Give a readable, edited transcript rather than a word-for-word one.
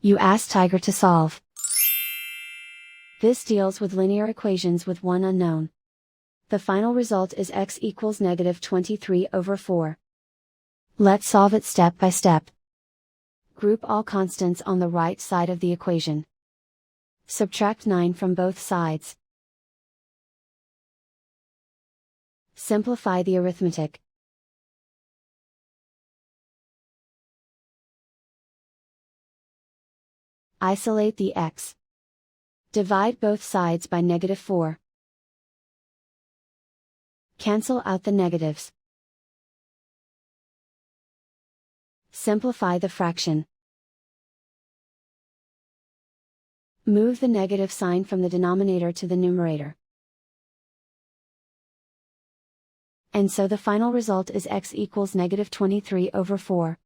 You ask Tiger to solve. This deals with linear equations with one unknown. The final result is x equals -23/4. Let's solve it step by step. Group all constants on the right side of the equation. Subtract 9 from both sides. Simplify the arithmetic. Isolate the x. Divide both sides by -4. Cancel out the negatives. Simplify the fraction. Move the negative sign from the denominator to the numerator. And so the final result is x equals -23/4.